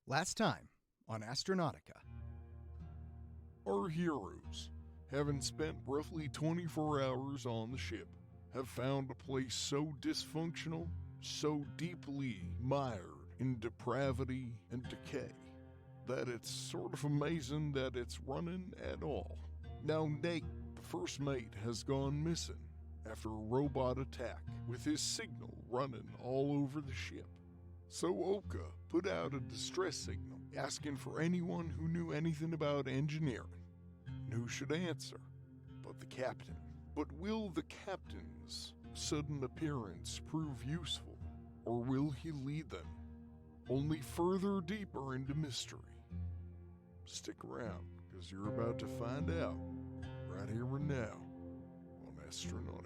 Last time on Astronautica. Our heroes, having spent roughly 24 hours on the ship, have found a place so dysfunctional, so deeply mired in depravity and decay, that it's sort of amazing that it's running at all. Now Nate, the first mate, has gone missing after a robot attack, with his signal running all over the ship. So Oka put out a distress signal asking for anyone who knew anything about engineering, and who should answer but the captain. But will the captain's sudden appearance prove useful, or will he lead them only further deeper into mystery? Stick around, because you're about to find out right here and now on Astronautica.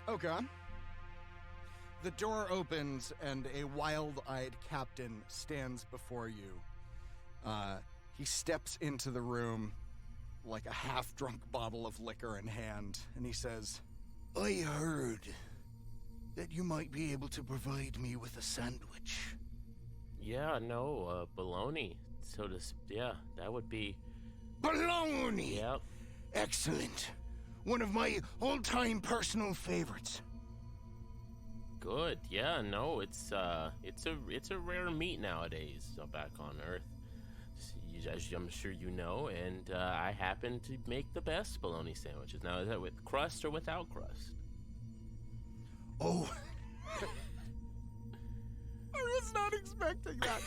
Okay. The door opens and a wild-eyed captain stands before you. He steps into the room like a half-drunk bottle of liquor in hand, and he says, I heard that you might be able to provide me with a sandwich. Yeah, no, bologna. Yeah, that would be... Bologna! Yep. Excellent. One of my all-time personal favorites. Good. Yeah, no, it's a rare meat nowadays back on Earth, as I'm sure you know, and I happen to make the best bologna sandwiches. Now, is that with crust or without crust? Oh, I was not expecting that.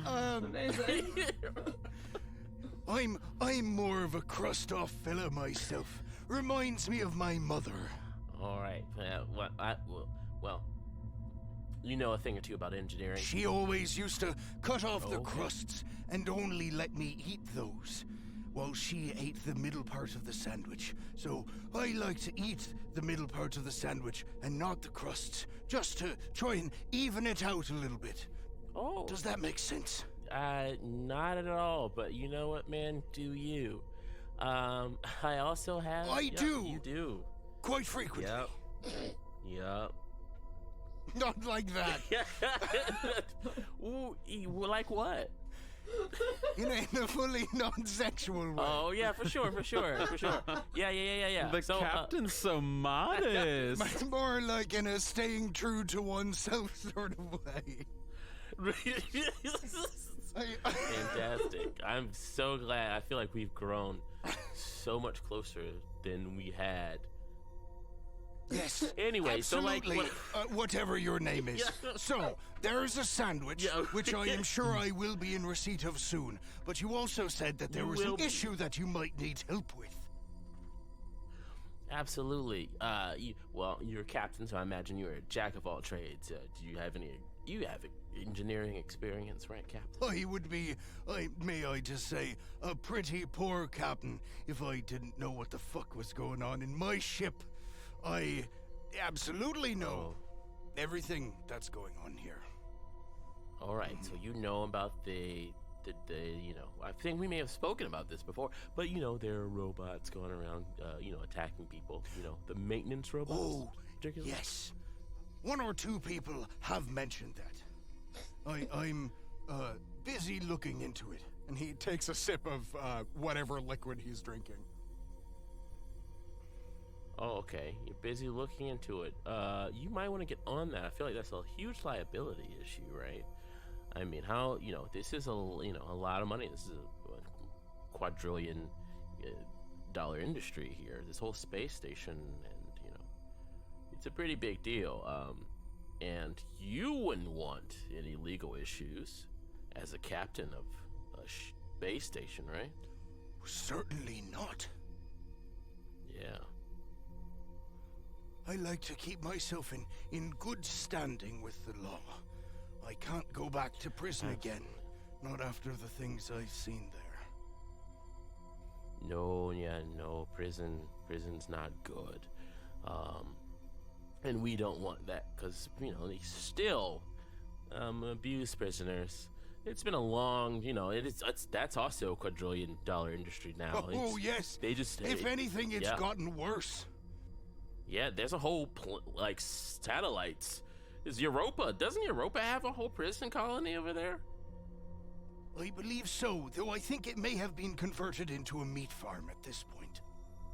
Amazing. I'm more of a crust-off fella myself. Reminds me of my mother. All right. Well, you know a thing or two about engineering. She always used to cut off the crusts and only let me eat those, while she ate the middle part of the sandwich. So I like to eat the middle part of the sandwich and not the crusts, just to try and even it out a little bit. Oh. Does that make sense? Not at all, but you know what, man? Do you? I also have... I do! You do. Quite frequently. Yep. Not like that. Ooh, like what? In a fully non-sexual way. Oh, yeah, for sure. Yeah. The captain's so modest. More like in a staying true to oneself sort of way. Fantastic. I'm so glad. I feel like we've grown so much closer than we had. Yes. Anyway, absolutely. So like... whatever your name is. Yeah. So, there's a sandwich, which I am sure I will be in receipt of soon. But you also said that there was an issue that you might need help with. Absolutely. You're a captain, so I imagine you're a jack of all trades. Do you have engineering experience, right, Captain? I would be, may I just say, a pretty poor captain if I didn't know what the fuck was going on in my ship. I absolutely know everything that's going on here. All right, so you know about the I think we may have spoken about this before, but there are robots going around, attacking people. The maintenance robots. Oh, yes. One or two people have mentioned that. I'm busy looking into it. and he takes a sip of whatever liquid he's drinking. Oh, okay. You're busy looking into it. You might want to get on that. I feel like that's a huge liability issue, right? I mean, how, this is a lot of money. This is a quadrillion dollar industry here. This whole space station, and it's a pretty big deal. And you wouldn't want any legal issues as a captain of a space station, right? Certainly not. Yeah. I like to keep myself in good standing with the law. I can't go back to prison again. Not after the things I've seen there. No, prison's not good. And we don't want that, because, they still abuse prisoners. It's been a long, that's also a quadrillion dollar industry now. Oh, yes. They just, if anything, it's gotten worse. Yeah, there's a whole, satellites. Doesn't Europa have a whole prison colony over there? I believe so, though I think it may have been converted into a meat farm at this point.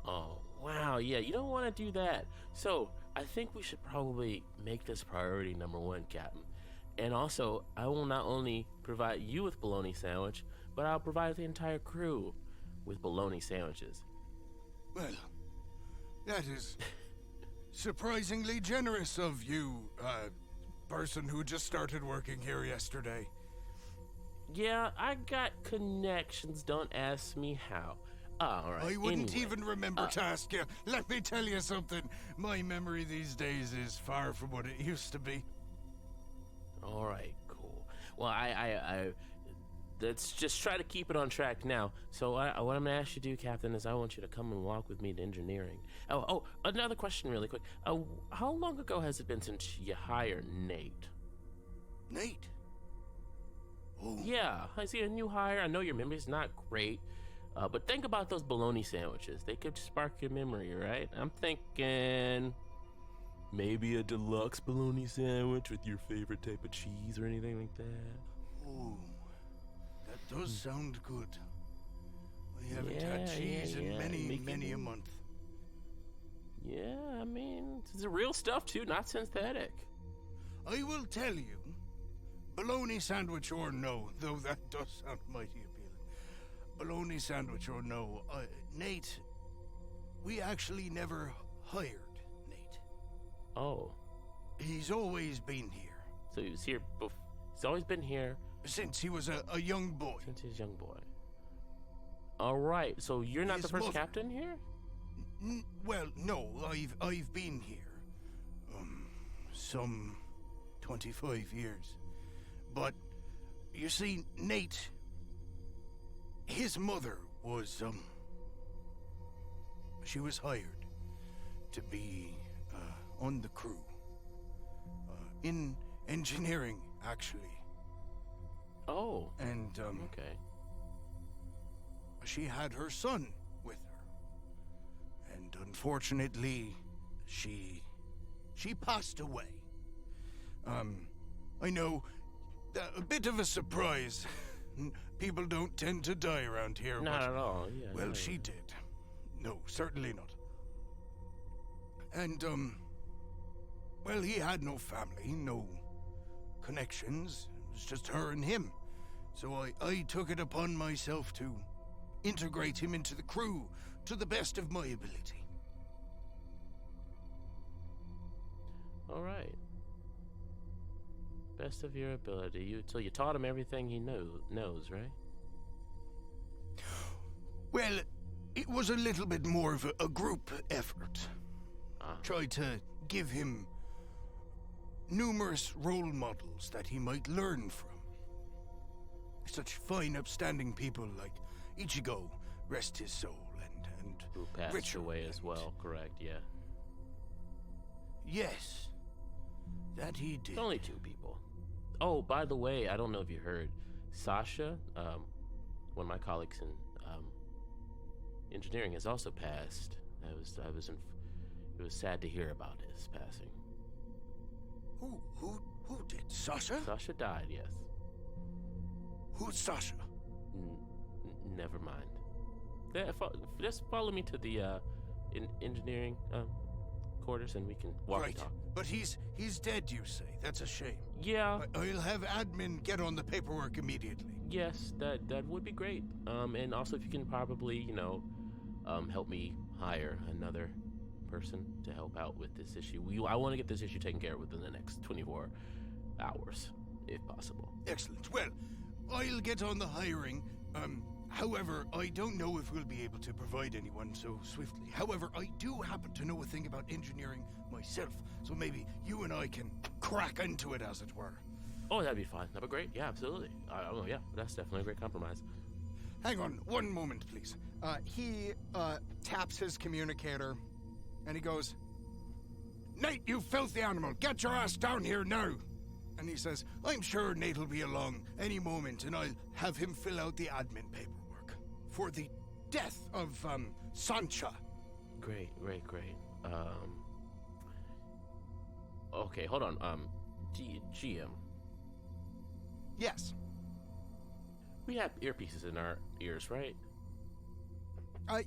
Oh, wow, yeah, you don't want to do that. So, I think we should probably make this priority number one, Captain. And also, I will not only provide you with bologna sandwich, but I'll provide the entire crew with bologna sandwiches. Well, that is surprisingly generous of you, person who just started working here yesterday. Yeah, I got connections. Don't ask me how. All right. I wouldn't even remember to ask you. Let me tell you something. My memory these days is far from what it used to be. All right, cool. Well, I let's just try to keep it on track now. So what I'm gonna ask you to do, Captain, is I want you to come and walk with me to engineering. Oh, another question really quick. How long ago has it been since you hired Nate? Nate? Oh. Yeah, I see a new hire. I know your memory's not great, but think about those bologna sandwiches. They could spark your memory, right? I'm thinking maybe a deluxe bologna sandwich with your favorite type of cheese or anything like that. Oh, that does sound good. I haven't had cheese in many a month. Yeah, I mean, it's real stuff too, not synthetic. I will tell you, bologna sandwich or no, though that does sound mighty appealing. Bologna sandwich or no, Nate, we actually never hired Nate. Oh. He's always been here. So he was here before. He's always been here. Since he was a young boy. Since he was a young boy. All right, so you're not the first captain here? Well, no, I've been here. Some 25 years. But, you see, Nate, his mother was, she was hired to be, on the crew. In engineering, actually. Oh. And, okay. She had her son with her. And unfortunately, she passed away. I know, a bit of a surprise. People don't tend to die around here. Not at all, yeah. Well, she did. No, certainly not. And, well, he had no family, no connections. It was just her and him. So I took it upon myself to integrate him into the crew to the best of my ability. All right. Best of your ability. So you taught him everything he knows, right? Well, it was a little bit more of a group effort. Tried to give him numerous role models that he might learn from. Such fine, upstanding people like Ichigo, rest his soul, and who passed Richard away as well, correct, yeah. Yes, that he did. It's only two people. Oh, by the way, I don't know if you heard, Sasha, one of my colleagues in engineering, has also passed. It was sad to hear about his passing. Who did? Sasha? Sasha died, yes. Who's Sasha? Never mind. Just follow me to the engineering quarters and we can walk and Right, talk. but he's dead, you say? That's a shame. Yeah. I'll have admin get on the paperwork immediately. Yes, that would be great. And also if you can probably, help me hire another person to help out with this issue. I want to get this issue taken care of within the next 24 hours, if possible. Excellent. Well, I'll get on the hiring. However, I don't know if we'll be able to provide anyone so swiftly. However, I do happen to know a thing about engineering myself, so maybe you and I can crack into it, as it were. Oh, that'd be fun. That'd be great. Yeah, absolutely. Oh, yeah, that's definitely a great compromise. Hang on one moment, please. He taps his communicator, and he goes, Nate, you filthy animal, get your ass down here now! And he says, I'm sure Nate will be along any moment, and I'll have him fill out the admin paperwork for the death of, Sancha. Great. Okay, hold on. GM. yes. We have earpieces in our ears, right?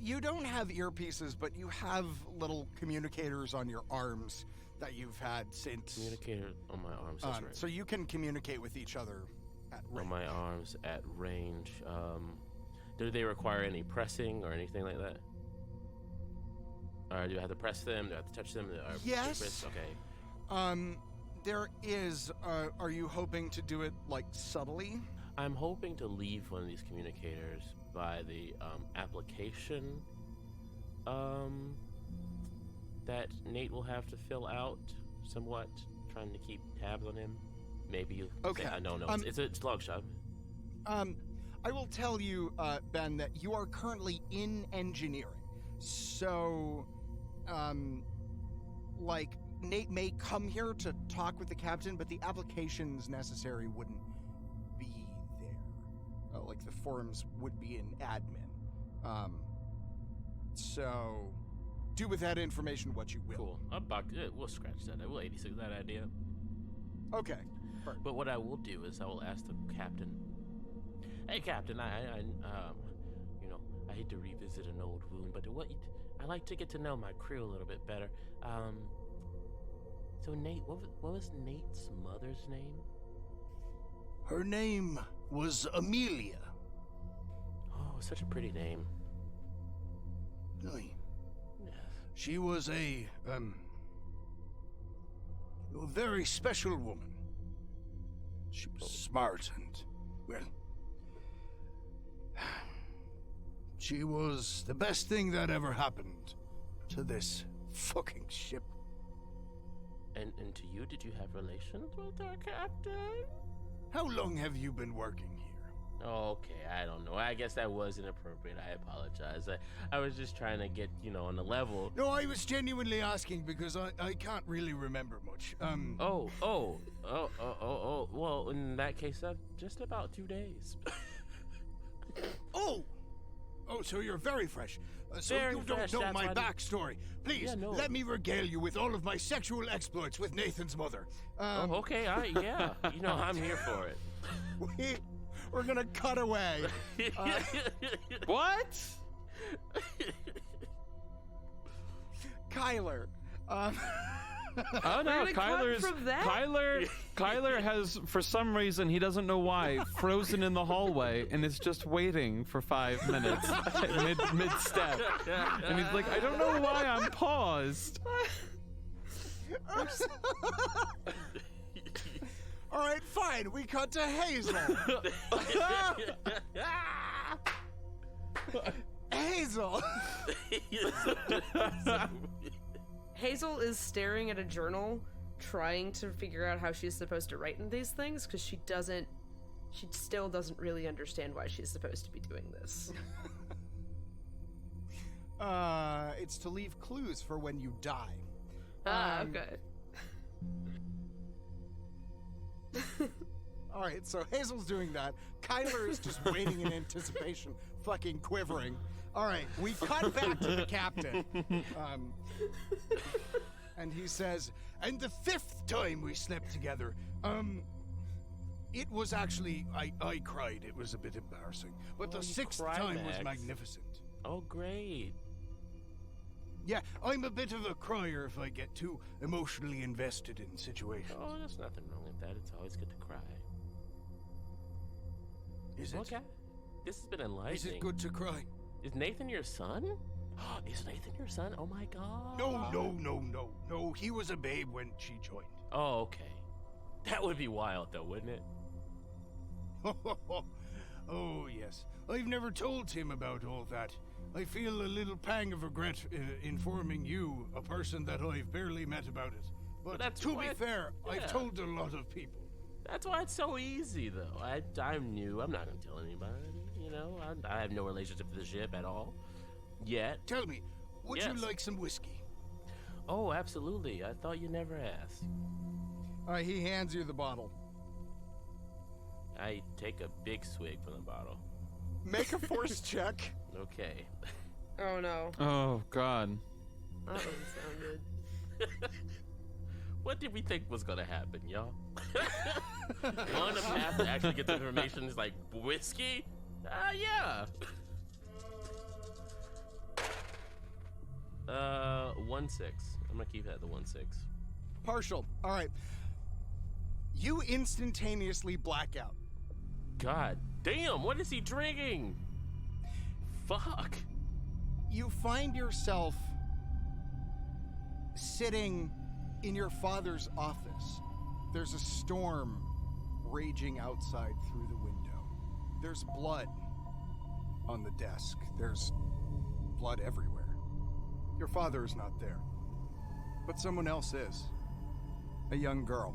You don't have earpieces, but you have little communicators on your arms that you've had since... Communicator on my arms, that's right. So you can communicate with each other at range. On my arms at range. Do they require any pressing or anything like that? Or do I have to press them? Do I have to touch them? Yes. Okay. There is... are you hoping to do it, like, subtly? I'm hoping to leave one of these communicators by the application that Nate will have to fill out somewhat, trying to keep tabs on him. Maybe you... Okay. No, it's a long shot. I will tell you, Ben, that you are currently in engineering. So, Nate may come here to talk with the captain, but the applications necessary wouldn't be there. The forms would be in admin. So, do with that information what you will. Cool. We'll scratch that. We'll 86 that idea. Okay. But what I will do is I will ask the captain. Hey, Captain, I hate to revisit an old wound, but I like to get to know my crew a little bit better. So Nate, what was Nate's mother's name? Her name was Amelia. Oh, such a pretty name. Aye. Yes. She was a very special woman. She was smart and, well, she was the best thing that ever happened to this fucking ship. And to you, did you have relations with our captain? How long have you been working here? Okay, I don't know. I guess that was inappropriate. I apologize. I was just trying to get, on the level. No, I was genuinely asking because I can't really remember much. Oh. Well, in that case, just about 2 days. Oh, so you're very fresh. So Very you don't fresh, know that's my why backstory. Please, Yeah, no. let me regale you with all of my sexual exploits with Nathan's mother. Okay, yeah. I'm here for it. We're gonna cut away. What? Kyler. Oh no, gonna cut from that? Kyler has, for some reason, he doesn't know why, frozen in the hallway and is just waiting for 5 minutes mid step. And he's like, I don't know why I'm paused. All right, fine. We cut to Hazel. Hazel. Hazel is staring at a journal, trying to figure out how she's supposed to write in these things, because she still doesn't really understand why she's supposed to be doing this. It's to leave clues for when you die. Okay. All right, so Hazel's doing that. Kyler is just waiting in anticipation, fucking quivering. All right, we cut back to the captain. And he says, and the 5th time we slept together, it was actually, I cried. It was a bit embarrassing. But the you 6th cried, time was Max. magnificent. Oh, great. Yeah, I'm a bit of a crier if I get too emotionally invested in situations. Oh, there's nothing wrong with that. It's always good to cry. Is it? Okay. This has been enlightening. Is it good to cry? Is Nathan your son? Is Nathan your son? Oh my god. No. He was a babe when she joined. Oh, okay. That would be wild though, wouldn't it? Oh, yes. I've never told him about all that. I feel a little pang of regret informing you, a person that I've barely met, about it. But that's to be what- fair, yeah. I've told a lot of people. That's why it's so easy though. I'm new. I'm not gonna tell anybody. You know, I have no relationship to the ship at all. Yet. Tell me, would Yes. you like some whiskey? Oh, absolutely. I thought you never asked. He hands you the bottle. I take a big swig from the bottle. Make a force check. Okay. Oh no. Oh God. That doesn't sound good. What did we think was gonna happen, y'all? On a path to actually get the information is like whiskey? Yeah. 1-6. I'm gonna keep that the 1-6. Partial. All right. You instantaneously black out. God damn, what is he drinking? Fuck. You find yourself sitting in your father's office. There's a storm raging outside through the window. There's blood on the desk. There's blood everywhere. Your father is not there, but someone else is. A young girl.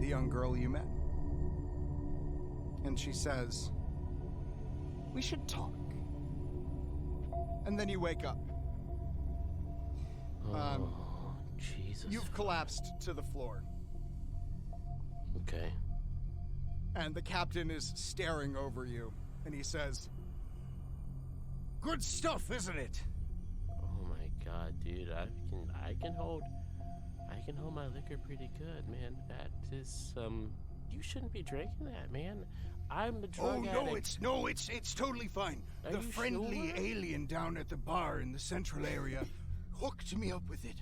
The young girl you met. And she says, "We should talk." And then you wake up. Oh, Jesus. You've collapsed to the floor. Okay. And the captain is staring over you. And he says, "Good stuff, isn't it?" Oh my god, dude. I can hold my liquor pretty good, man. That is you shouldn't be drinking that, man. I'm the drug addict. It's totally fine. Are The you friendly sure? alien down at the bar in the central area hooked me up with it.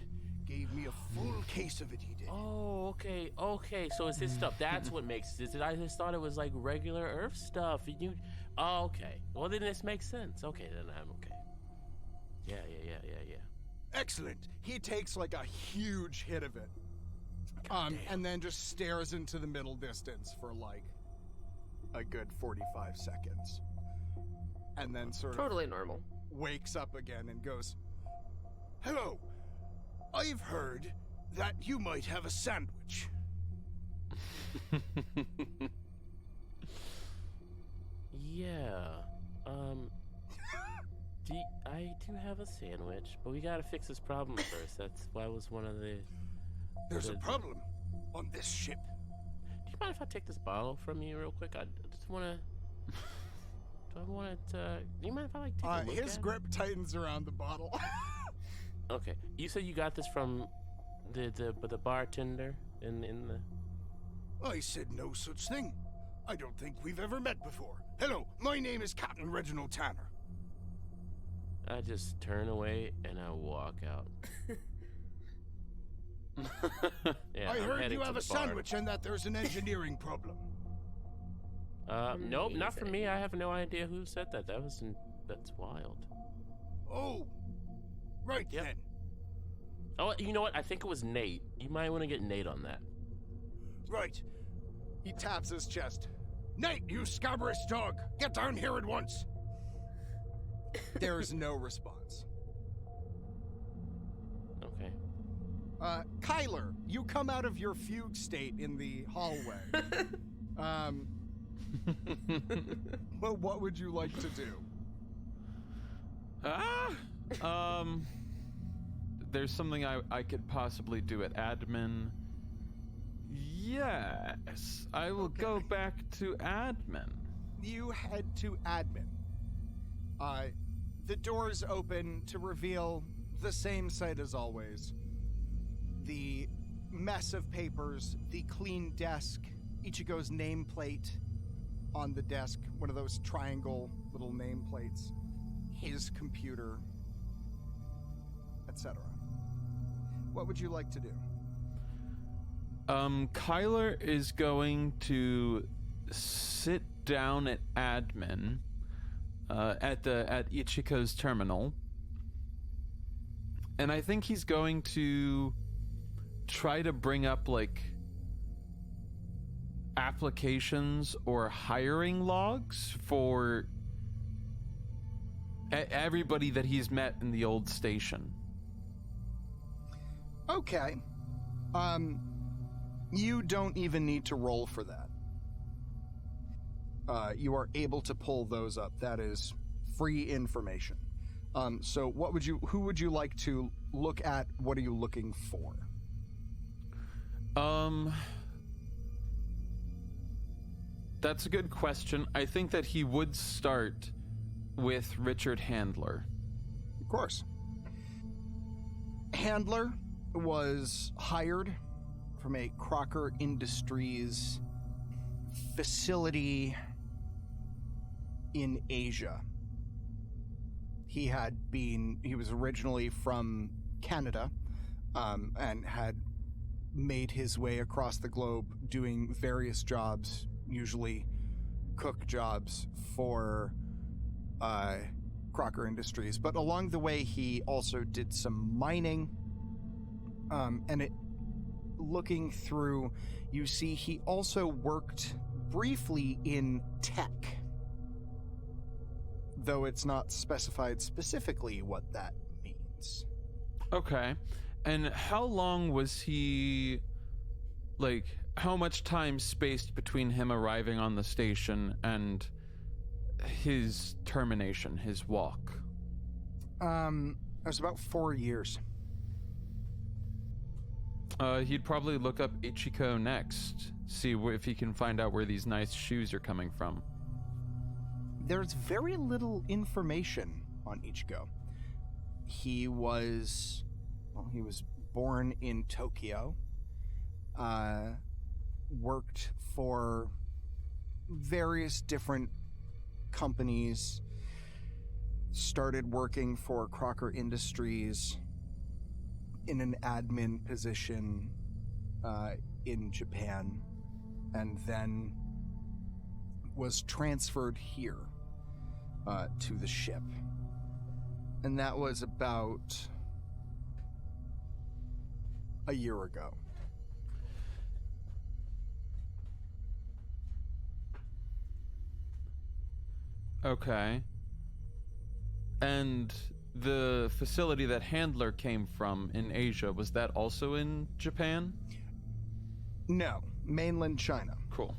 Gave me a full case of it, he did. Oh, okay. So it's this stuff. That's what makes this. I just thought it was like regular Earth stuff. And you, oh, okay. Well, then this makes sense. Okay, then I'm okay. Yeah. Excellent. He takes like a huge hit of it. And then just stares into the middle distance for like a good 45 seconds. And then sort of Totally normal. wakes up again and goes, Hello. I've heard that you might have a sandwich. Yeah. I do have a sandwich, but we gotta fix this problem first. That's why it was one of the. There's a problem on this ship. Do you mind if I take this bottle from you real quick? I just wanna. Do I want it? Do you mind if I like take a look his at grip tightens around the bottle. it? Okay. You said you got this from the bartender in the. I said no such thing. I don't think we've ever met before. Hello, my name is Captain Reginald Tanner. I just turn away and I walk out. Yeah, I I'm heard heading you to have a the bar. sandwich and that there's an engineering problem. Nope, not for me. I have no idea who said that. That's wild. Oh, right Yep. then. Oh, you know what? I think it was Nate. You might want to get Nate on that. Right. He taps his chest. Nate, you scabrous dog, get down here at once. There is no response. Okay. Kyler, you come out of your fugue state in the hallway. Well, what would you like to do? There's something I could possibly do at admin. Yes, I will go back to admin. You head to admin. The doors open to reveal the same sight as always. The mess of papers, the clean desk, Ichigo's nameplate on the desk, one of those triangle little nameplates, his computer, etc. What would you like to do? Kyler is going to sit down at admin at Ichiko's terminal, and I think he's going to try to bring up like applications or hiring logs for everybody that he's met in the old station. Okay. You don't even need to roll for that. You are able to pull those up. That is free information. So who would you like to look at? What are you looking for? That's a good question. I think that he would start with Richard Handler. Of course. Handler was hired from a Crocker Industries facility in Asia. He was originally from Canada, and had made his way across the globe doing various jobs, usually cook jobs for Crocker Industries. But along the way, he also did some mining, looking through, you see he also worked briefly in tech, though it's not specified specifically what that means. Okay. And how long was he, like, how much time spaced between him arriving on the station and his termination, his walk? It was about 4 years. He'd probably look up Ichiko next, see if he can find out where these nice shoes are coming from. There's very little information on Ichiko. He was born in Tokyo, worked for various different companies, started working for Crocker Industries in an admin position in Japan, and then was transferred here to the ship. And that was about a year ago. Okay. And the facility that Handler came from in Asia, was that also in Japan? No, mainland China. Cool.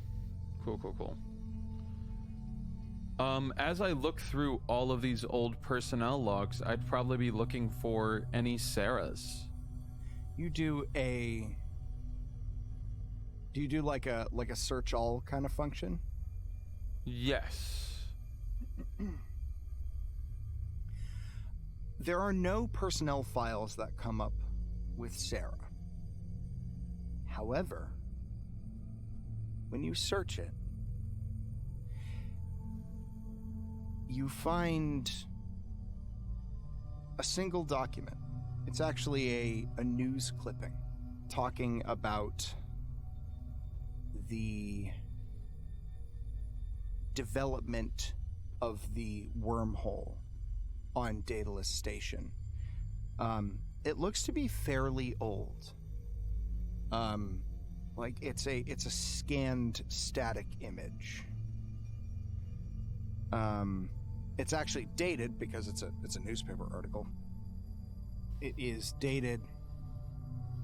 As I look through all of these old personnel logs, I'd probably be looking for any Sarahs. Do you do like a search all kind of function? Yes. There are no personnel files that come up with Sarah. However, when you search it, you find a single document. It's actually a news clipping talking about the development of the wormhole on Daedalus Station. It looks to be fairly old. Like it's a scanned static image. It's actually dated because it's a newspaper article. It is dated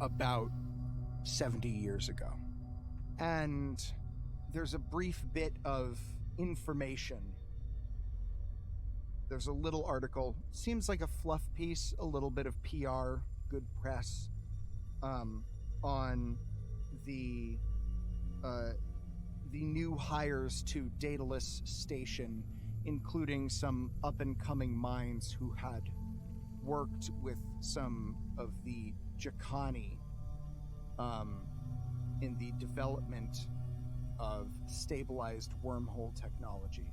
about 70 years ago. And there's a brief bit of information. There's a little article, seems like a fluff piece, a little bit of PR, good press, on the new hires to Daedalus Station, including some up-and-coming minds who had worked with some of the Jakani in the development of stabilized wormhole technology.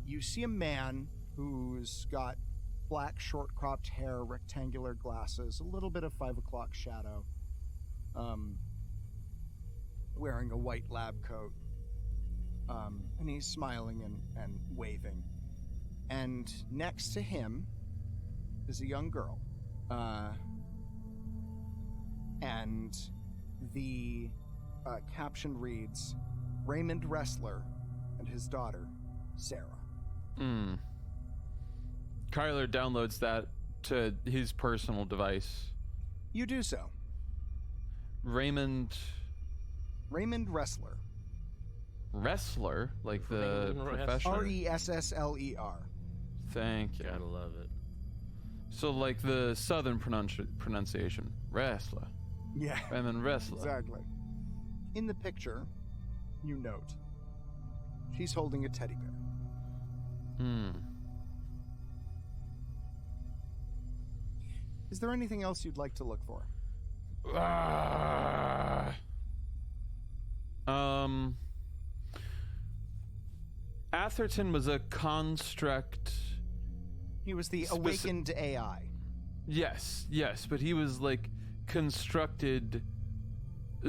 You see a man who's got black short cropped hair, rectangular glasses, a little bit of 5 o'clock shadow. Wearing a white lab coat. And he's smiling and waving. And next to him is a young girl. And the caption reads, Raymond Wrestler and his daughter, Sarah. Kyler downloads that to his personal device. You do so. Raymond Wrestler. Wrestler? Like the Raymond professional? Ressler. Thank you. Gotta love it. So like the southern pronunciation. Wrestler. Yeah. Raymond Wrestler. Exactly. In the picture, you note, she's holding a teddy bear. Is there anything else you'd like to look for? Atherton was a construct. He was the awakened AI. Yes, but he was like constructed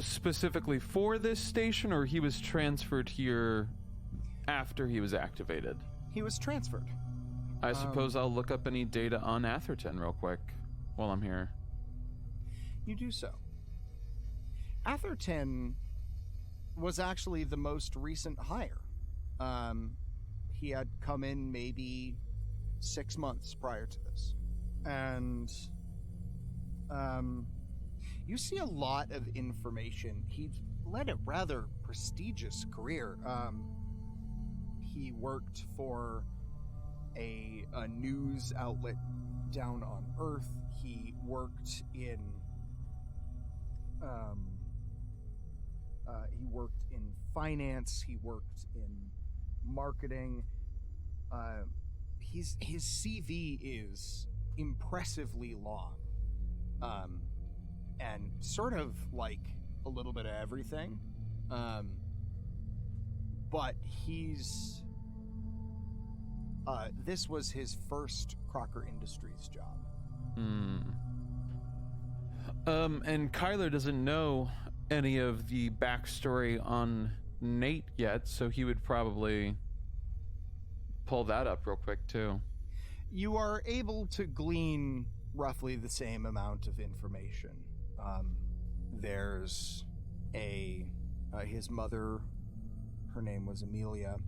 specifically for this station, or he was transferred here after he was activated? He was transferred. I suppose I'll look up any data on Atherton real quick while I'm here. You do so. Atherton was actually the most recent hire. He had come in maybe 6 months prior to this. And you see a lot of information. He's led a rather prestigious career. He worked for a news outlet down on Earth. He worked in finance. He worked in marketing. His CV is impressively long, and sort of like a little bit of everything. But he's this was his first Crocker Industries job. And Kyler doesn't know any of the backstory on Nate yet, so he would probably pull that up real quick too. You are able to glean roughly the same amount of information. There's his mother, her name was Amelia.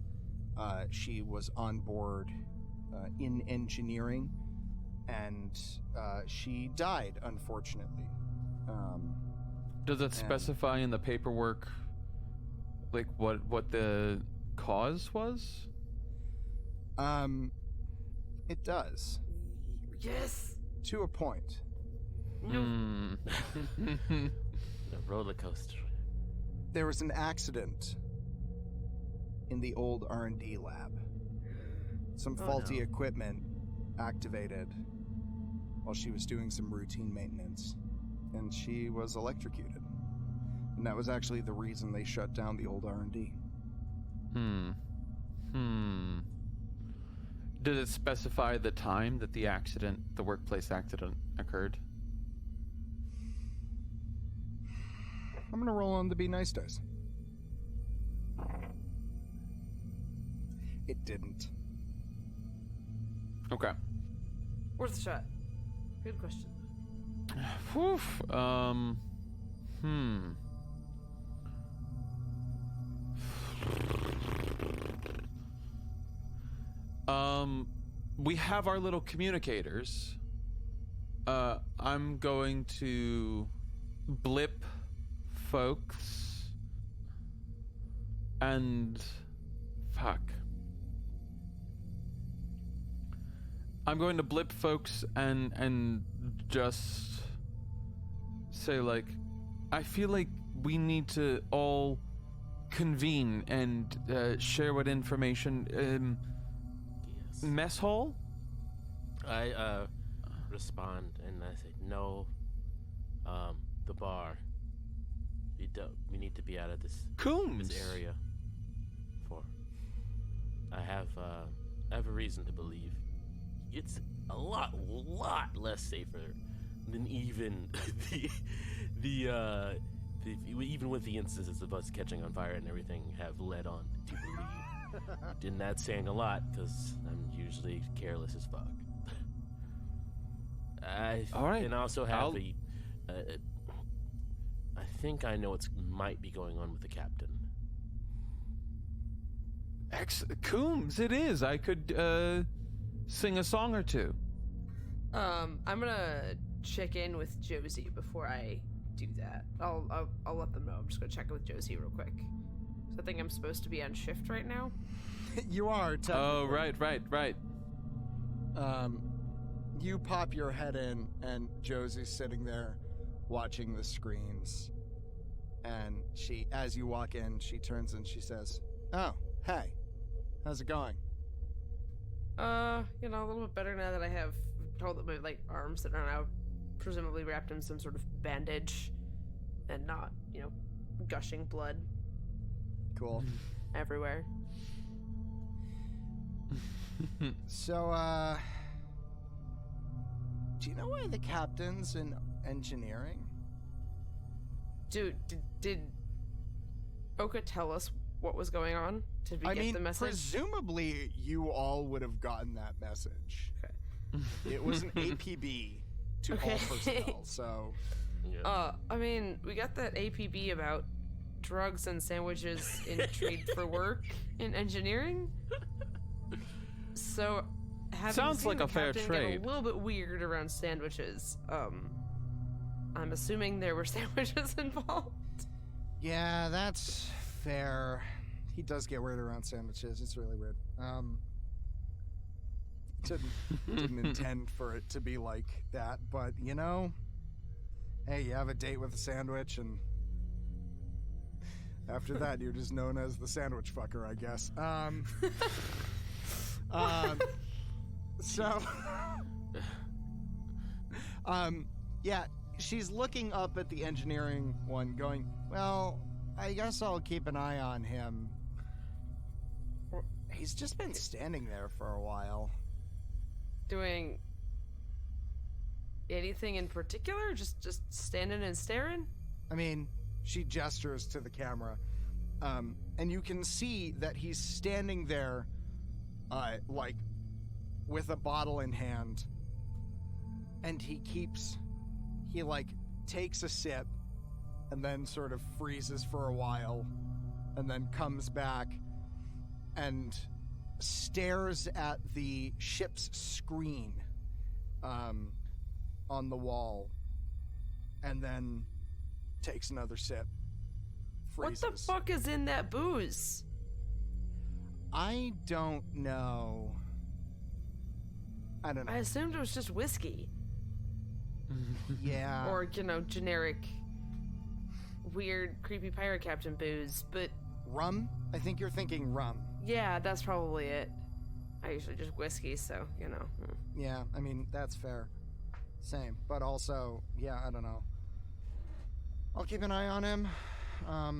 She was on board in engineering, and she died, unfortunately. Does it specify in the paperwork like what the cause was? It does. Yes. To a point. The roller coaster. There was an accident in the old R&D lab. Some faulty equipment activated while she was doing some routine maintenance, and she was electrocuted. And that was actually the reason they shut down the old R&D. Did it specify the time that the workplace accident occurred? I'm gonna roll on the Be Nice dice. It didn't. Okay. Worth a shot. Good question. Whew. We have our little communicators. I'm going to blip folks and fuck. I'm going to blip folks and just say, like, I feel like we need to all convene and share what information. Yes. Mess hall? I respond and I say, no, the bar. We need to be out of this area. I have a reason to believe it's a lot less safer than even the even with the instances of us catching on fire and everything have led on to believe. And that's saying a lot because I'm usually careless as fuck. All right. And I also have I think I know what might be going on with the captain. Coombs, it is. I could sing a song or two. I'm gonna check in with Josie before I do that. I'll let them know. I'm just gonna check in with Josie real quick. So I think I'm supposed to be on shift right now. You are. Oh, right. You pop your head in, and Josie's sitting there watching the screens. And she, as you walk in, she turns and she says, "Oh, hey, how's it going?" A little bit better now that I have told that my arms that are now presumably wrapped in some sort of bandage and not, gushing blood Cool. everywhere. So, do you know why the captain's in engineering? Dude, did Oka tell us what was going on? Did we get the message? Presumably you all would have gotten that message. Okay. It was an APB to all personnel, so... Yeah. We got that APB about drugs and sandwiches in trade for work in engineering. So, having Sounds seen like the a fair captain trade. get a little bit weird around sandwiches. I'm assuming there were sandwiches involved. Yeah, that's fair. He does get weird around sandwiches. It's really weird. Didn't intend for it to be like that, but hey, you have a date with a sandwich, and after that, you're just known as the sandwich fucker, I guess. Yeah, she's looking up at the engineering one, going, "Well, I guess I'll keep an eye on him. He's just been standing there for a while." Doing anything in particular? Just standing and staring? I mean, she gestures to the camera, and you can see that he's standing there, with a bottle in hand, and he takes a sip, and then sort of freezes for a while, and then comes back and stares at the ship's screen on the wall, and then takes another sip. Freezes. What the fuck is in that booze? I don't know. I don't know. I assumed it was just whiskey. Yeah. Or, generic, weird, creepy pirate captain booze, but... Rum? I think you're thinking rum. Yeah, that's probably it. I usually just whiskey, so, Yeah, I mean, that's fair. Same. But also, yeah, I don't know. I'll keep an eye on him. I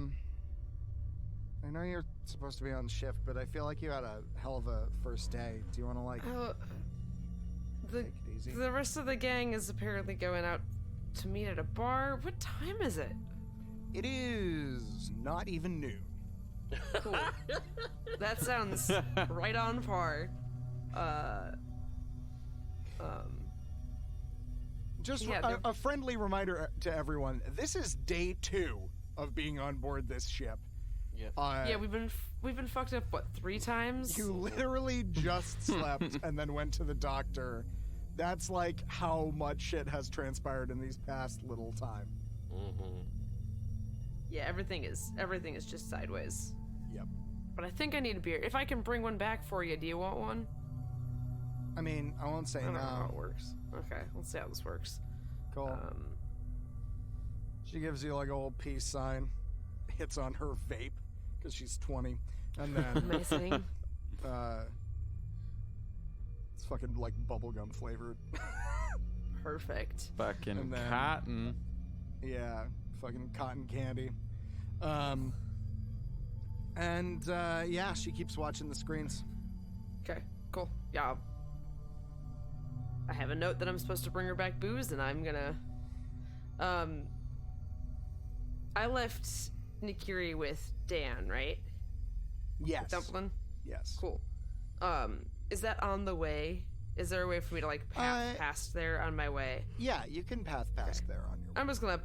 know you're supposed to be on shift, but I feel like you had a hell of a first day. Do you want to, take it easy? The rest of the gang is apparently going out to meet at a bar. What time is it? It is not even noon. Cool. That sounds right on par. Just Yeah, a friendly reminder to everyone, this is day 2 of being on board this ship. Yeah. Yeah, we've been fucked up 3 times. You literally just slept and then went to the doctor. That's how much shit has transpired in these past little time. Mm-hmm. Yeah, everything is just sideways. Yep. But I think I need a beer. If I can bring one back for you, do you want one? I mean, I won't say I don't know how it no. works. Okay, let's see how this works. Cool. She gives you a little peace sign, hits on her vape because she's 20, and then Amazing. it's fucking bubblegum flavored. Perfect. Fucking And then- cotton. Yeah, fucking cotton candy. And yeah, she keeps watching the screens. Okay, cool. Yeah. I have a note that I'm supposed to bring her back booze, and I'm gonna. I left Nikiri with Dan, right? Yes. Dumplin'? Yes. Cool. Is that on the way? Is there a way for me to like path past there on my way? Yeah, you can path past there on your way. I'm just gonna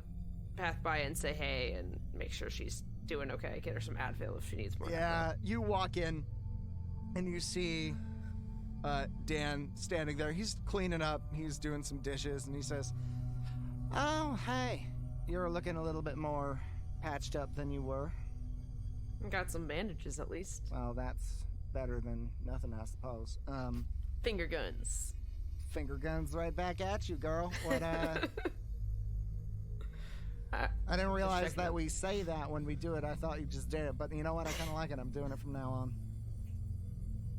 path by and say hey and make sure she's doing okay. Get her some Advil if she needs more. Yeah, Advil. you walk in and you see Dan standing there. He's cleaning up. He's doing some dishes, and he says, "Oh, hey, you're looking a little bit more patched up than you were. Got some bandages at least. Well, that's better than nothing, I suppose. Finger guns. Finger guns right back at you, girl. What, I didn't realize that we say that when we do it. I thought you just did it, but you know what? I kind of like it. I'm doing it from now on.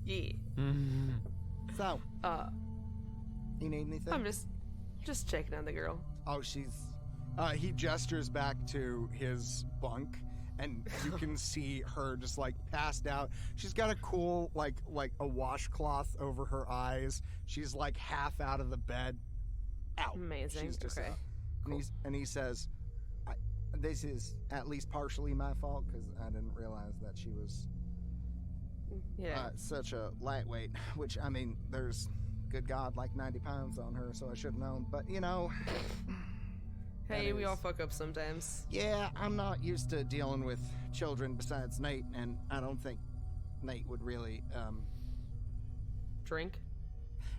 Yeah. So, you need anything? I'm just checking on the girl. Oh, he gestures back to his bunk, and you can see her just like passed out. She's got a cool like a washcloth over her eyes. She's like half out of the bed. Out. Amazing. She's just okay. out. Cool. And he says, "This is at least partially my fault because I didn't realize that she was such a lightweight. Which I mean, there's good God like 90 pounds on her, so I should have known. But you know." Hey, we all fuck up sometimes. Yeah, I'm not used to dealing with children besides Nate, and I don't think Nate would really, Drink?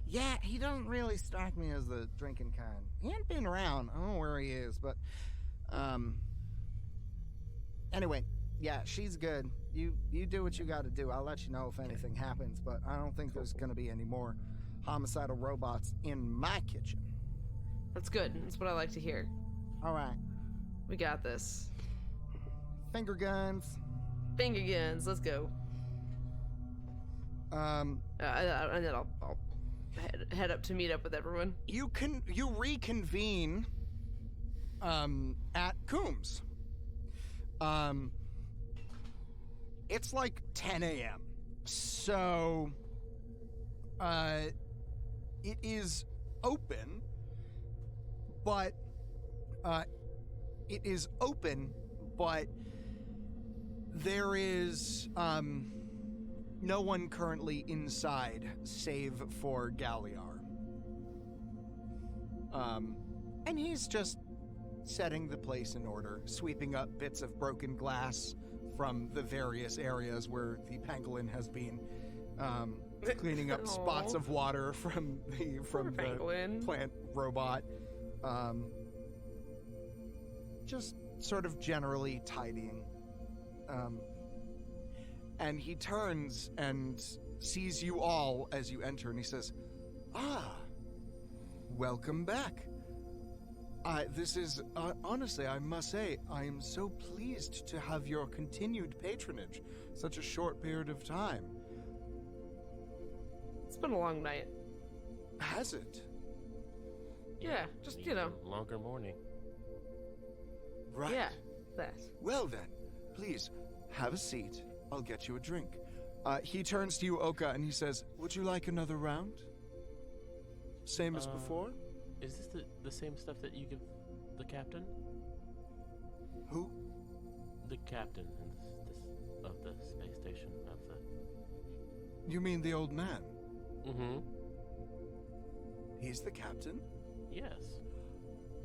Yeah, he doesn't really strike me as the drinking kind. He ain't been around. I don't know where he is, but, anyway, yeah, she's good. You do what you gotta do. I'll let you know if anything happens, but I don't think there's gonna be any more homicidal robots in my kitchen. That's good. That's what I like to hear. All right. We got this. Finger guns. Finger guns. Let's go. And then I'll head up to meet up with everyone. You reconvene at Coombs. It's like 10 a.m. So it is open, but there is no one currently inside save for Galliar. And he's just setting the place in order, sweeping up bits of broken glass from the various areas where the pangolin has been, cleaning up spots of water from the plant robot. Just sort of generally tidying. And he turns and sees you all as you enter, and he says, "Ah, welcome back. This is, honestly, I must say, I am so pleased to have your continued patronage such a short period of time." It's been a long night. Has it? Yeah, just, you know. Longer morning. Right. Yeah, that. Well then, please, have a seat. I'll get you a drink. He turns to you, Oka, and he says, "Would you like another round? Same as before?" Is this the same stuff that you give the captain? Who? The captain of the space station of the... You mean the old man? Mm-hmm. He's the captain? Yes.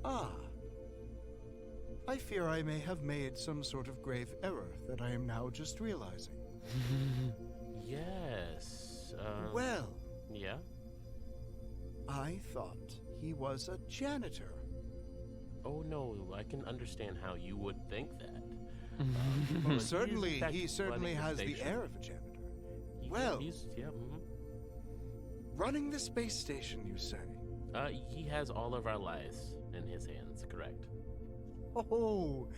Ah. I fear I may have made some sort of grave error that I am now just realizing. Yes. Well. Yeah? I thought he was a janitor. Oh no, I can understand how you would think that. Well, certainly, he he's certainly running has the station. air of a janitor. Well, Running the space station, you say? He has all of our lives in his hands, correct? Oh,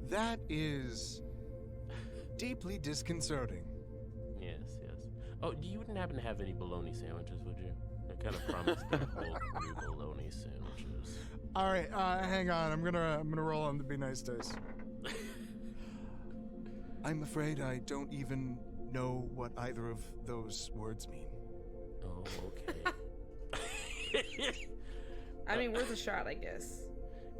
that is deeply disconcerting. Yes. Oh, you wouldn't happen to have any bologna sandwiches, would you? I kind of promised people new bologna sandwiches. All right, hang on. I'm gonna roll on the Be Nice dice. I'm afraid I don't even know what either of those words mean. Oh, okay. I mean, worth a shot, I guess.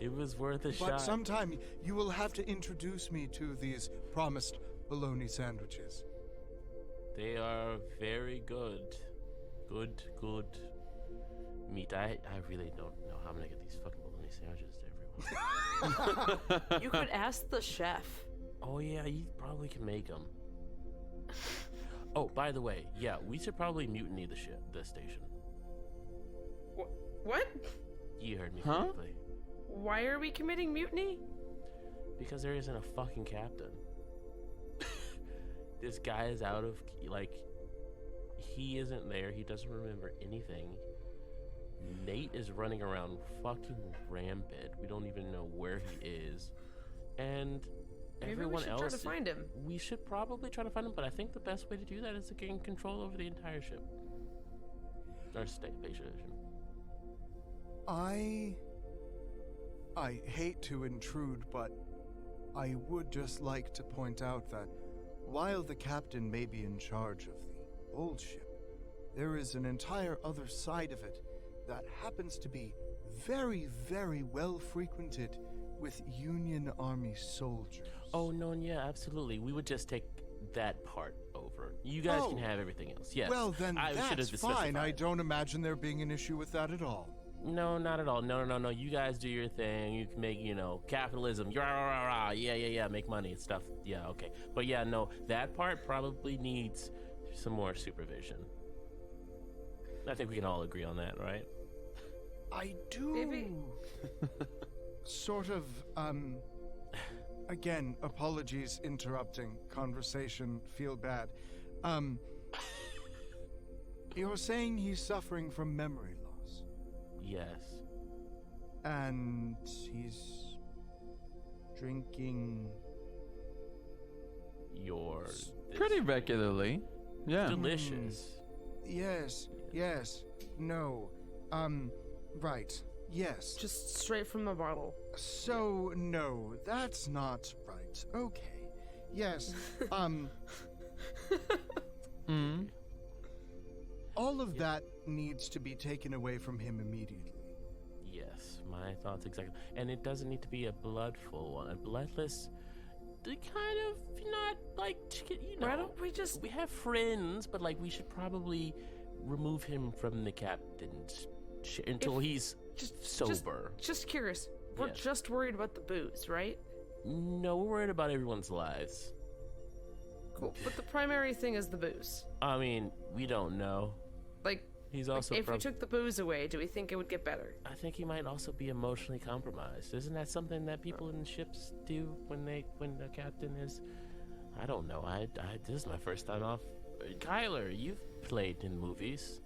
It was worth a But shot. sometime you will have to introduce me to these promised bologna sandwiches. They are very good. Good meat. I really don't know how I'm gonna get these fucking bologna sandwiches to everyone. You could ask the chef. Oh yeah, you probably can make them. Oh, by the way, yeah, we should probably mutiny the station. What? You heard me Huh? correctly. Why are we committing mutiny? Because there isn't a fucking captain. This guy is out of, he isn't there. He doesn't remember anything. Nate is running around fucking rampant. We don't even know where he is. And Maybe everyone we should else. try to find him. We should probably try to find him, but I think the best way to do that is to gain control over the entire ship. Or station. I hate to intrude, but I would just like to point out that while the captain may be in charge of the old ship, there is an entire other side of it that happens to be very, very well frequented with Union Army soldiers. Oh, no, yeah, absolutely. We would just take that part over. You guys can have everything else. Yes. Well, then I should have that's fine. specified. I don't imagine there being an issue with that at all. No, not at all. No. You guys do your thing. You can make, capitalism. Yeah. Make money and stuff. Yeah, okay. But yeah, no, that part probably needs some more supervision. I think we can all agree on that, right? I do. Maybe. Sort of, again, apologies interrupting conversation, feel bad. You're saying he's suffering from memory loss, Yes. and he's drinking. Your Pretty regularly. Yeah. delicious. Yes, no, right, yes. Just straight from the bottle. So, no, that's not right. Okay, yes, all of that needs to be taken away from him immediately. Yes, my thoughts exactly. And it doesn't need to be a bloodful one. A bloodless, kind of not like, Why don't we just... we have friends, but we should probably remove him from the captain's until he's sober. Just curious. We're Yes. just worried about the booze, right? No, we're worried about everyone's lives. Cool. But the primary thing is the booze. I mean, we don't know. He's also if we took the booze away, do we think it would get better? I think he might also be emotionally compromised. Isn't that something that people in ships do when the captain is? I don't know. This is my first time off. Kyler, you've played in movies.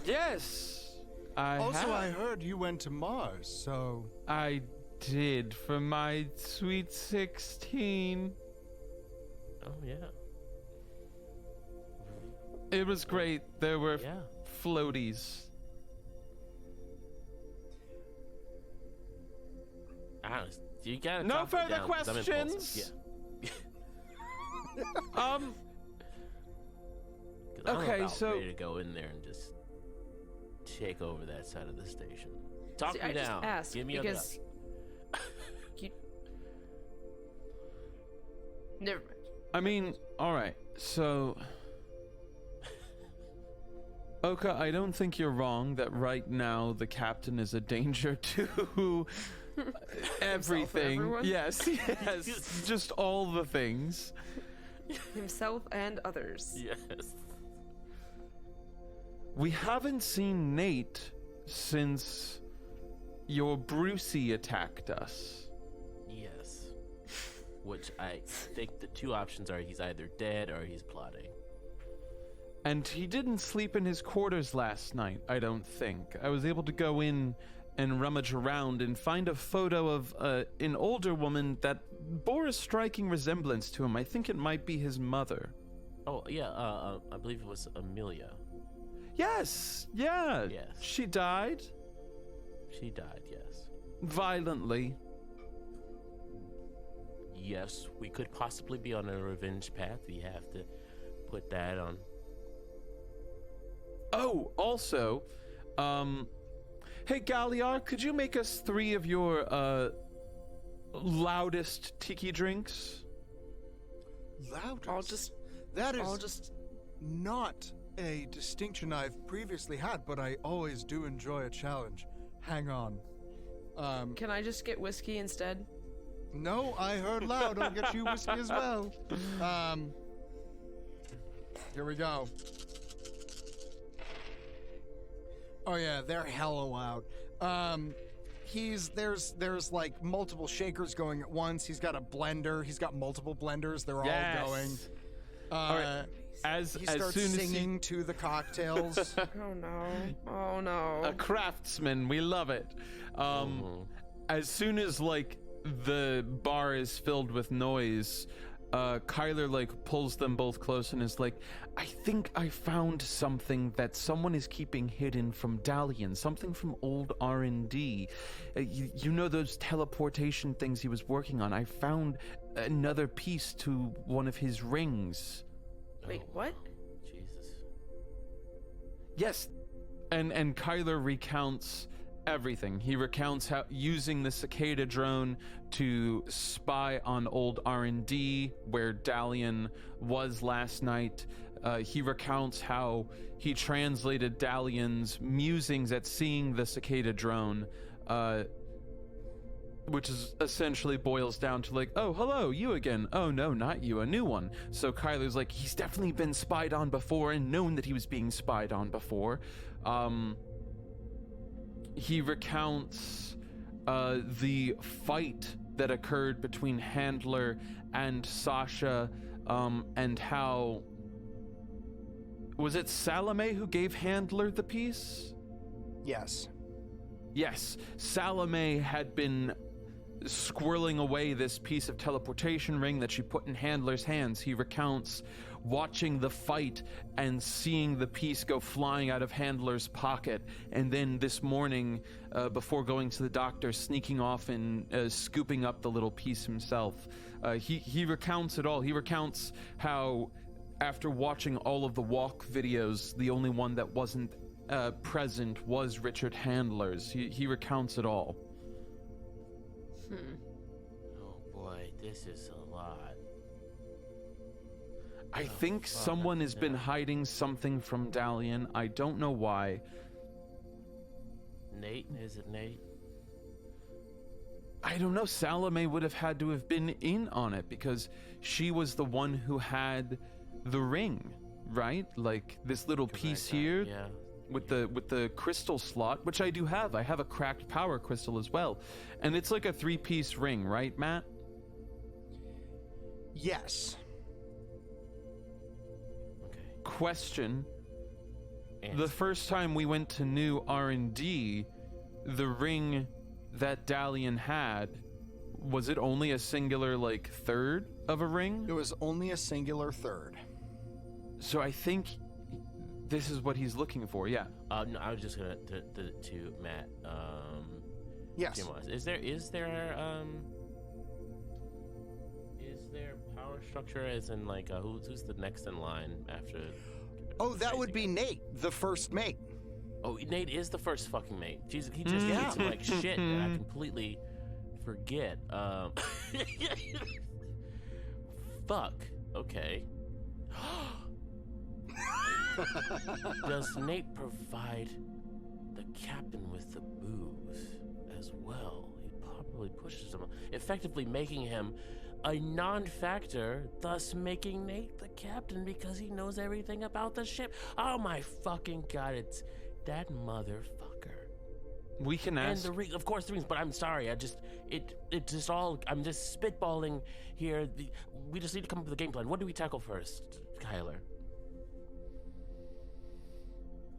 Yes. I heard you went to Mars, so... I did for my sweet 16. Oh yeah. It was great. There were Yeah. floaties. Honest, you gotta No talk it further down, 'cause I'm impulsive. questions? Yeah. 'Cause I'm Okay, about so- ready to go in there and just take over that side of the station. Talk See, me I just down. asked Give me because... Never mind. I mean, all right. So, Oka, I don't think you're wrong that right now the captain is a danger to everything. everyone? Yes, just all the things. Himself and others. Yes. We haven't seen Nate since your Brucey attacked us. Yes. Which I think the two options are he's either dead or he's plotting. And he didn't sleep in his quarters last night, I don't think. I was able to go in and rummage around and find a photo of an older woman that bore a striking resemblance to him. I think it might be his mother. Oh, yeah, I believe it was Amelia. Yes, yeah. Yes. She died She died, yes. violently. Yes, we could possibly be on a revenge path. We have to put that on. Oh, also, Hey, Galliar, could you make us 3 of your, loudest tiki drinks? Loudest? That is not a distinction I've previously had, but I always do enjoy a challenge. Hang on. Can I just get whiskey instead? No, I heard loud. I'll get you whiskey as well. Here we go. Oh yeah, they're hella loud. There's like multiple shakers going at once. He's got a blender. He's got multiple blenders. They're all going. All right. He starts soon singing to the cocktails. Oh no. A craftsman, we love it. As soon as like the bar is filled with noise, Kyler like pulls them both close and is like, I think I found something that someone is keeping hidden from Dalian, something from old R&D. You know those teleportation things he was working on? I found another piece to one of his rings. Wait, what? Jesus. Yes, and Kyler recounts everything. He recounts how using the cicada drone to spy on old R&D, where Dalian was last night. He recounts how he translated Dalian's musings at seeing the cicada drone, which is essentially boils down to like, oh, hello, you again. Oh, no, not you, a new one. So Kyler's like, he's definitely been spied on before and known that he was being spied on before. He recounts the fight that occurred between Handler and Sasha, and how... Was it Salome who gave Handler the piece? Yes. Yes, Salome had been squirreling away this piece of teleportation ring that she put in Handler's hands. He recounts watching the fight and seeing the piece go flying out of Handler's pocket, and then this morning, before going to the doctor, sneaking off and scooping up the little piece himself. He recounts it all. He recounts how, after watching all of the walk videos, the only one that wasn't present was Richard Handler's. He recounts it all. Oh boy, this is a lot. I think someone has been hiding something from Dalian. I don't know why. Nate? Is it Nate? I don't know. Salome would have had to have been in on it because she was the one who had the ring, right? Like this little piece here. Yeah. With the crystal slot, which I do have. I have a cracked power crystal as well. And it's like a 3-piece ring, right, Matt? Yes. Okay. Question. Answer. The first time we went to new R&D, the ring that Dalian had, was it only a singular, like, third of a ring? It was only a singular third. So I think this is what he's looking for, yeah. No, I was just gonna to Matt. Yes. Is there power structure as in like who's the next in line after? Oh, that would be Nate, the first mate. Oh, Nate is the first fucking mate. Jesus, he just did some like shit that I completely forget. Fuck. Okay. Does Nate provide the captain with the booze as well? He probably pushes him, effectively making him a non-factor, thus making Nate the captain because he knows everything about the ship. Oh my fucking god, it's that motherfucker. We can ask. And the ring, of course, the rings. But I'm sorry, it just all. I'm just spitballing here. We just need to come up with a game plan. What do we tackle first, Kyler?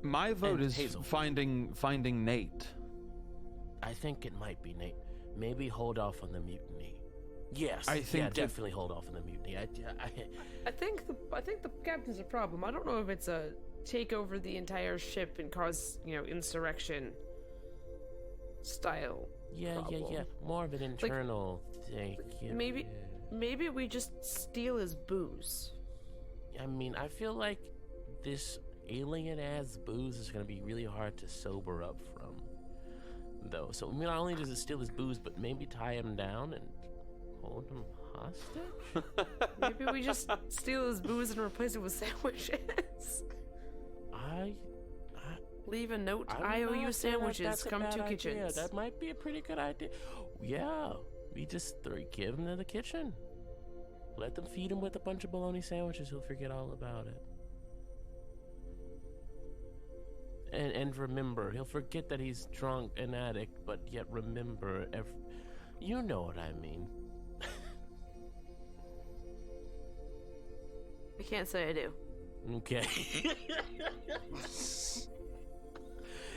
My vote is Hazel. finding Nate. I think it might be Nate. Maybe hold off on the mutiny. Yes, I think definitely hold off on the mutiny. I think the captain's a problem. I don't know if it's a take over the entire ship and cause insurrection style. problem. Yeah. More of an internal thing. Maybe we just steal his booze. I mean, I feel like this alien ass booze is gonna be really hard to sober up from, though. So not only does it steal his booze, but maybe tie him down and hold him hostage. Maybe we just steal his booze and replace it with sandwiches. Leave a note. I owe you sandwiches. Come to kitchens. That might be a pretty good idea. Yeah, we just give him to the kitchen. Let them feed him with a bunch of bologna sandwiches. He'll forget all about it. And remember, he'll forget that he's drunk and addict, but yet remember, you know what I mean. I can't say I do. Okay.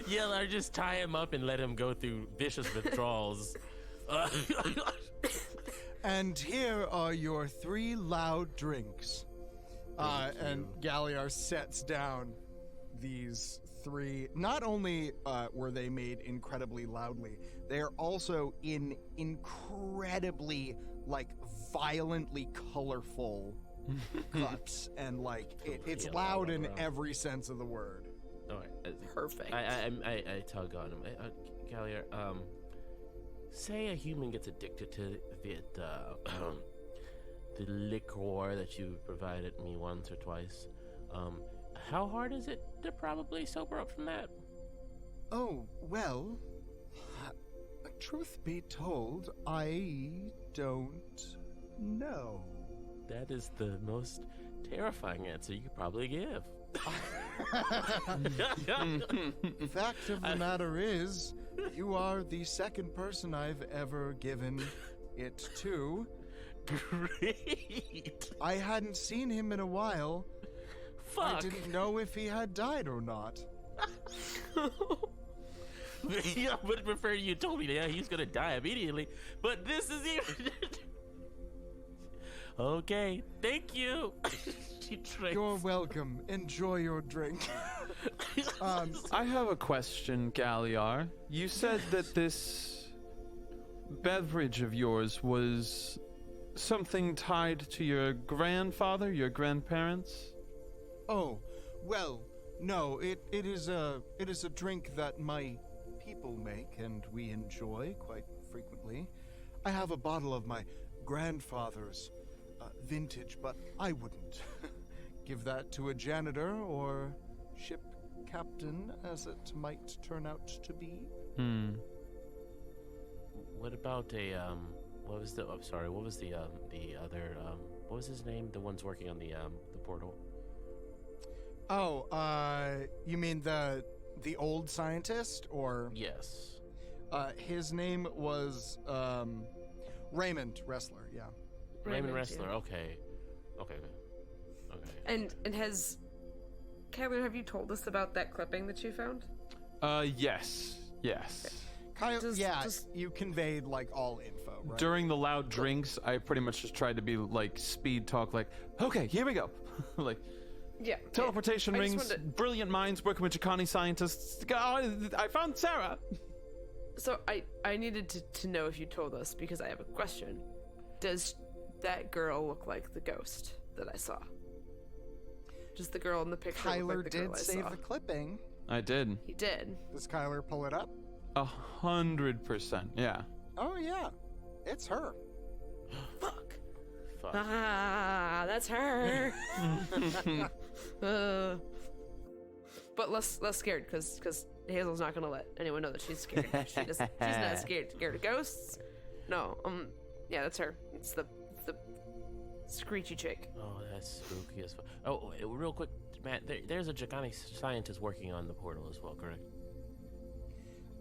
Yeah, or just tie him up and let him go through vicious withdrawals. And here are your 3 loud drinks. And Galliar sets down these 3. Not only were they made incredibly loudly, they are also in incredibly, violently colorful cups. And, it's loud in every sense of the word. All right. Perfect. I tug on him. Gallier, say a human gets addicted to the liquor that you provided me once or twice. How hard is it to probably sober up from that? Oh, well, truth be told, I don't know. That is the most terrifying answer you could probably give. Fact of the matter is, you are the second person I've ever given it to. Great. I hadn't seen him in a while. Fuck. I didn't know if he had died or not. Yeah, I would prefer you told me that he's gonna die immediately, but this is even. Okay, thank you. You're welcome. Enjoy your drink. I have a question, Galliar. You said that this beverage of yours was something tied to your grandfather, your grandparents? Oh, well, no. It is a drink that my people make and we enjoy quite frequently. I have a bottle of my grandfather's vintage, but I wouldn't give that to a janitor or ship captain, as it might turn out to be. What about what was the other what was his name? The one's working on the portal. Oh, you mean the old scientist, or? Yes. His name was Raymond Wrestler. Yeah. Raymond Wrestler. Yeah. Okay. And has Kyler, have you told us about that clipping that you found? Yes. Kyle, you conveyed all info, right? During the loud drinks, I pretty much just tried to be speed talk, okay, here we go. Teleportation rings, brilliant minds working with Jacani scientists. I found Sarah. So I needed to know if you told us, because I have a question. Does that girl look like the ghost that I saw? Does the girl in the picture Kyler look like the girl did I save saw? the clipping. I did. He did. Does Kyler pull it up? 100%, yeah. Oh, yeah. It's her. Fuck. Ah, that's her. But less scared, because Hazel's not gonna let anyone know that she's scared. She's not scared. Scared of ghosts? No. Yeah, that's her. It's the screechy chick. Oh, that's spooky as fuck. Oh, real quick, Matt. There's a Jacani scientist working on the portal as well, correct?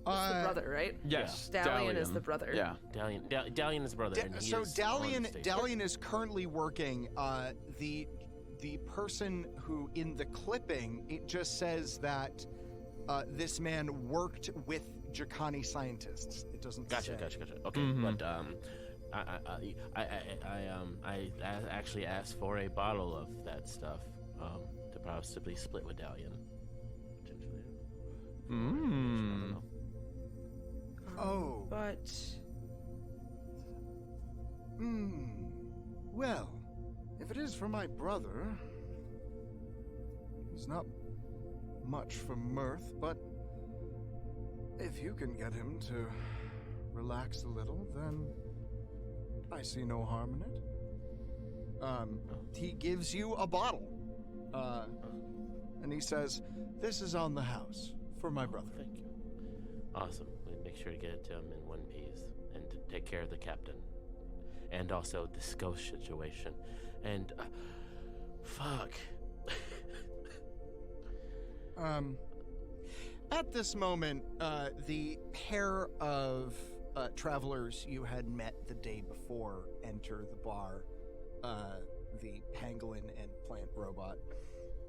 It's the brother, right? Yes. Yeah. Dalian is the brother. Yeah. Dalian is the brother. So Dalian is currently working. The person who in the clipping, it just says that this man worked with Jacani scientists. It doesn't say. Gotcha. Okay, but I actually asked for a bottle of that stuff to possibly split with Dalian. Potentially. Oh. But... Well, if it is for my brother, he's not much for mirth, but if you can get him to relax a little, then I see no harm in it. He gives you a bottle. And he says, "This is on the house for my brother." Thank you. Awesome. We'll make sure to get it to him in one piece and to take care of the captain. And also this ghost situation. And, fuck. At this moment, the pair of travelers you had met the day before enter the bar, the pangolin and plant robot,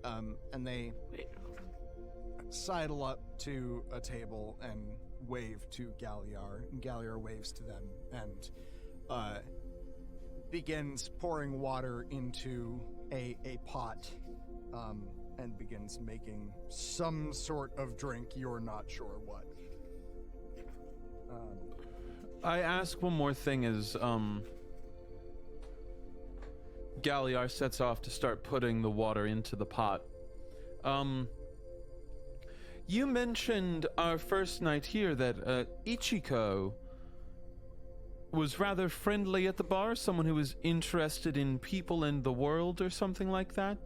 and they sidle up to a table and wave to Galliar, and Galliar waves to them and begins pouring water into a pot, and begins making some sort of drink. You're not sure what. I ask one more thing as Galliar sets off to start putting the water into the pot. You mentioned our first night here that Ichiko was rather friendly at the bar, someone who was interested in people and the world or something like that?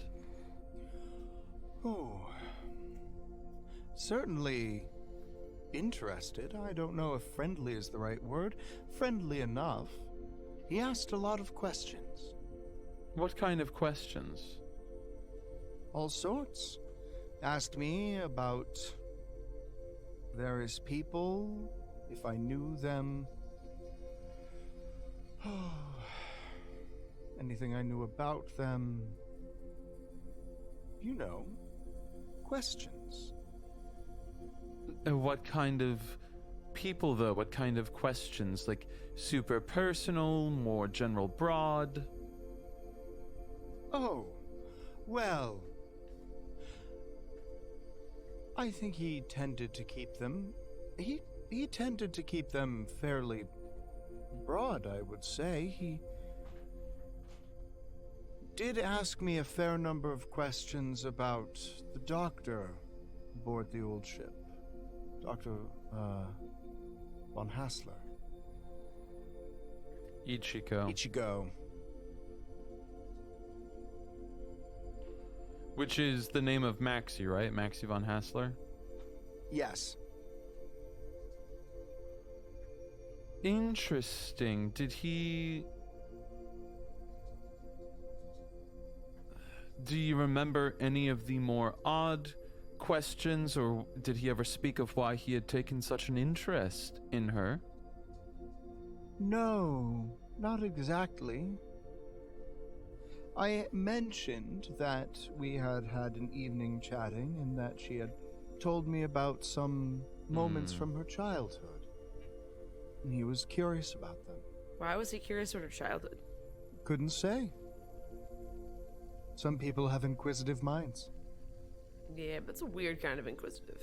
Oh, certainly interested. I don't know if friendly is the right word. Friendly enough. He asked a lot of questions. What kind of questions? All sorts. Asked me about various people, if I knew them. Anything I knew about them. You know, questions. What kind of people, though? What kind of questions? Like super personal, more general broad? Oh, well, I think he tended to keep them. He tended to keep them fairly broad, I would say. He did ask me a fair number of questions about the doctor aboard the old ship. Dr. von Hassler. Ichigo. Which is the name of Maxie, right? Maxie von Hassler? Yes. Interesting. Do you remember any of the more odd questions, or did he ever speak of why he had taken such an interest in her? No, not exactly. I mentioned that we had had an evening chatting and that she had told me about some moments from her childhood. And he was curious about them. Why was he curious about her childhood? Couldn't say. Some people have inquisitive minds. Yeah, but it's a weird kind of inquisitive.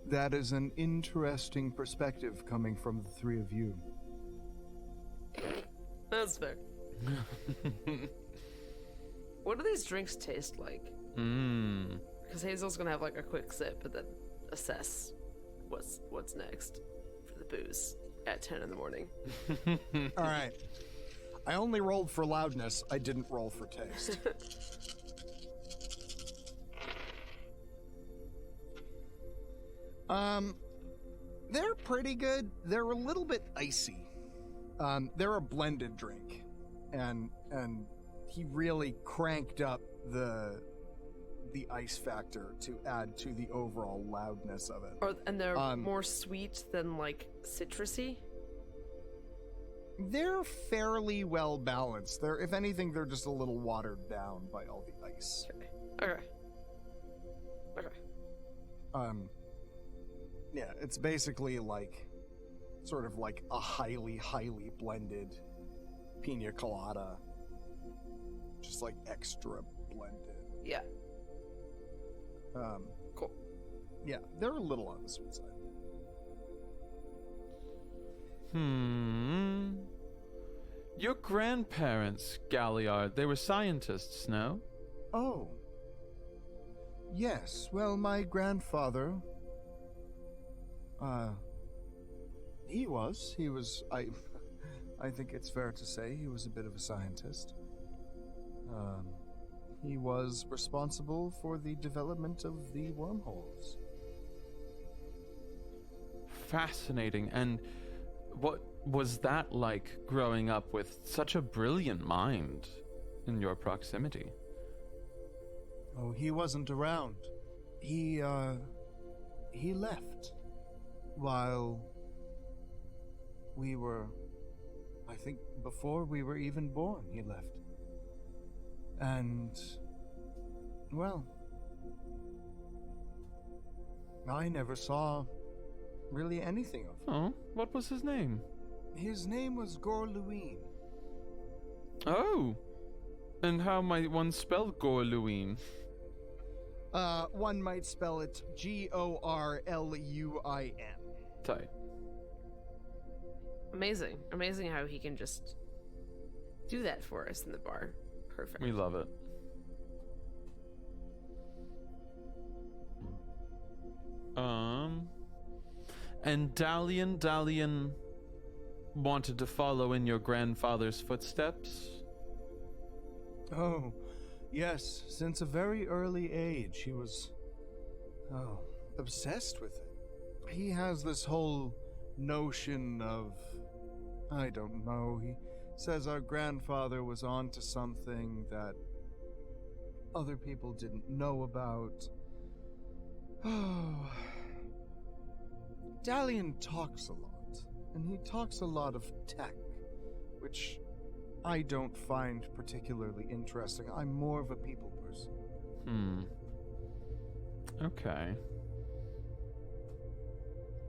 That is an interesting perspective coming from the three of you. That's fair. What do these drinks taste like? Because Hazel's gonna have like a quick sip, but then assess what's next for the booze at 10 in the morning. All right. I only rolled for loudness. I didn't roll for taste. They're pretty good. They're a little bit icy. They're a blended drink, and he really cranked up the ice factor to add to the overall loudness of it. And they're more sweet than like citrusy. They're fairly well balanced. If anything, they're just a little watered down by all the ice. Okay. Yeah, it's basically like, sort of like a highly, highly blended pina colada. Just like extra blended. Yeah. Cool. Yeah, they're a little on the sweet side. Your grandparents, Galliard, they were scientists, no? Oh. Yes, well, my grandfather, he was, I think it's fair to say he was a bit of a scientist. He was responsible for the development of the wormholes. Fascinating. And what was that like growing up with such a brilliant mind in your proximity? Oh, he wasn't around. He left while we were, I think before we were even born, he left. And, well, I never saw really anything of him. Oh, what was his name? His name was Gorluine. Oh, and how might one spell Gorluine? One might spell it Gorluin. Tight. Amazing. Amazing how he can just do that for us in the bar. Perfect. We love it. And Dalian wanted to follow in your grandfather's footsteps? Oh, yes, since a very early age, he was, obsessed with it. He has this whole notion of, I don't know, he says our grandfather was onto something that other people didn't know about. Oh, Dalian talks a lot, and he talks a lot of tech, which I don't find particularly interesting. I'm more of a people person. Okay.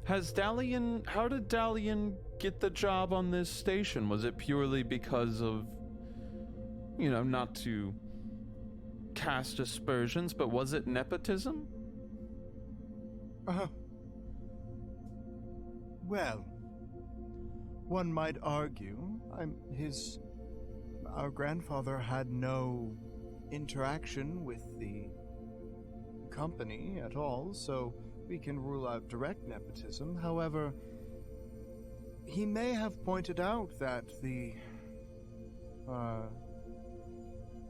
How did Dalian get the job on this station? Was it purely because of, not to cast aspersions, but was it nepotism? Well, one might argue, our grandfather had no interaction with the company at all, so we can rule out direct nepotism. However, he may have pointed out that the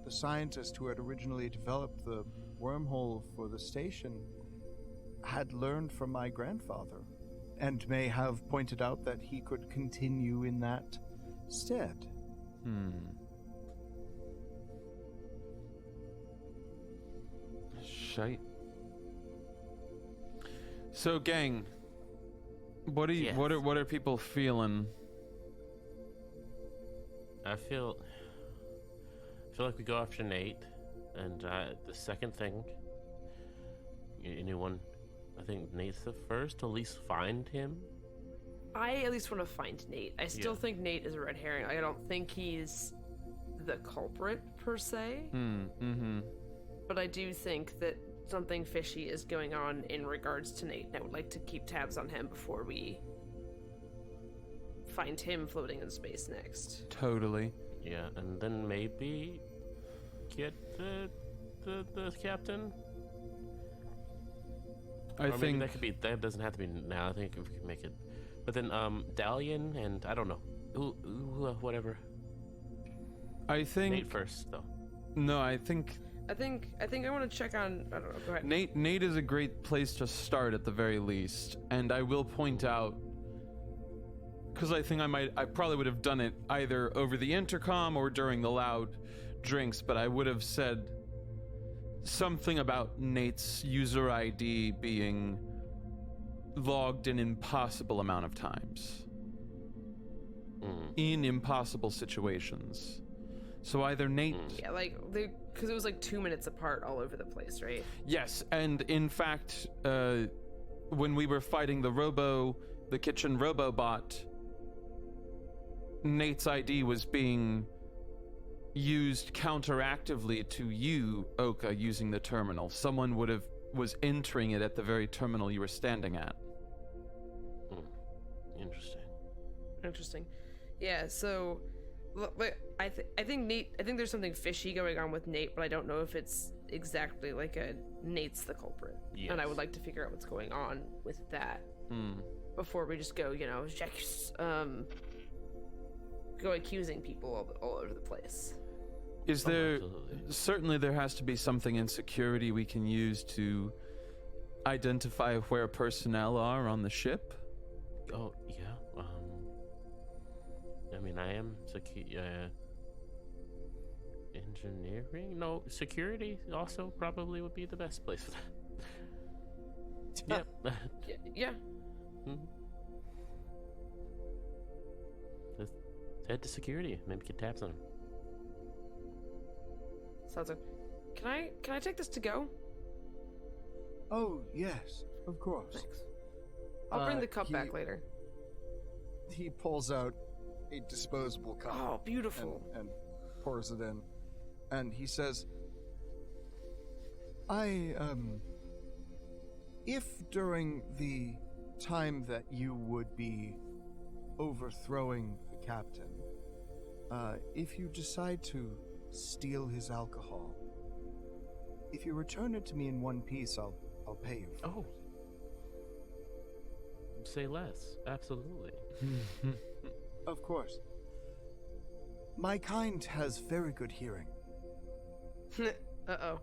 scientist who had originally developed the wormhole for the station had learned from my grandfather, and may have pointed out that he could continue in that stead. Shite. So, gang, what are people feeling? I feel like we go after Nate, and the second thing, anyone, I think Nate's the first to at least find him. I at least want to find Nate. I still think Nate is a red herring. I don't think he's the culprit per se. But I do think that something fishy is going on in regards to Nate, and I would like to keep tabs on him before we find him floating in space next. Totally. Yeah, and then maybe get the captain. I think that doesn't have to be now. I think if we can make it, but then Dalian and I don't know who whatever. I think Nate first though. No, I think I want to check on. I don't know. Go ahead. Nate is a great place to start at the very least, and I will point out, because I think I probably would have done it either over the intercom or during the loud drinks, but I would have said something about Nate's user ID being logged an impossible amount of times in impossible situations. So either Nate... Yeah, because it was 2 minutes apart all over the place, right? Yes, and in fact, when we were fighting the kitchen robobot, Nate's ID was being used counteractively to you, Oka, using the terminal. Someone was entering it at the very terminal you were standing at. Interesting. Yeah, so I think there's something fishy going on with Nate, but I don't know if it's exactly like Nate's the culprit. Yes. And I would like to figure out what's going on with that before we just go, go accusing people all over the place. Is there... Certainly there has to be something in security we can use to identify where personnel are on the ship? Oh, yeah. I mean, I am engineering? No, security also probably would be the best place for that. Yeah. Yeah. Mm-hmm. Let's head to security. Maybe get tabs on him. Sounds like. Can I take this to go? Oh, yes, of course. Thanks. I'll bring the cup back later. He pulls out a disposable cup. Oh, beautiful. And pours it in. And he says, if during the time that you would be overthrowing the captain, if you decide to steal his alcohol, if you return it to me in one piece, I'll pay you for it. Say less. Absolutely. Of course. My kind has very good hearing. Uh-oh.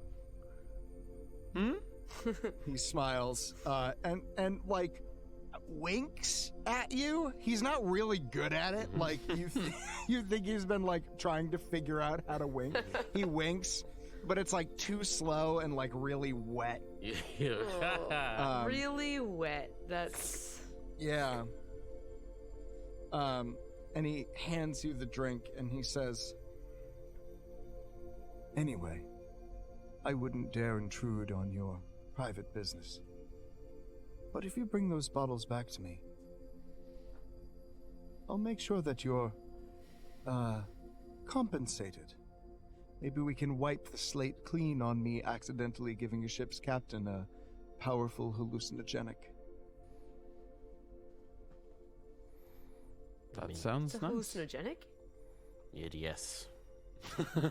He smiles, and like, winks at you. He's not really good at it. Like, you think he's been, like, trying to figure out how to wink. He winks, but it's, like, too slow and, like, really wet. Really wet. That's... Yeah. And he hands you the drink, and he says, anyway, I wouldn't dare intrude on your private business. But if you bring those bottles back to me, I'll make sure that you're, compensated. Maybe we can wipe the slate clean on me accidentally giving a ship's captain a powerful hallucinogenic. That sounds it's nice. Hallucinogenic? Yes. Oh.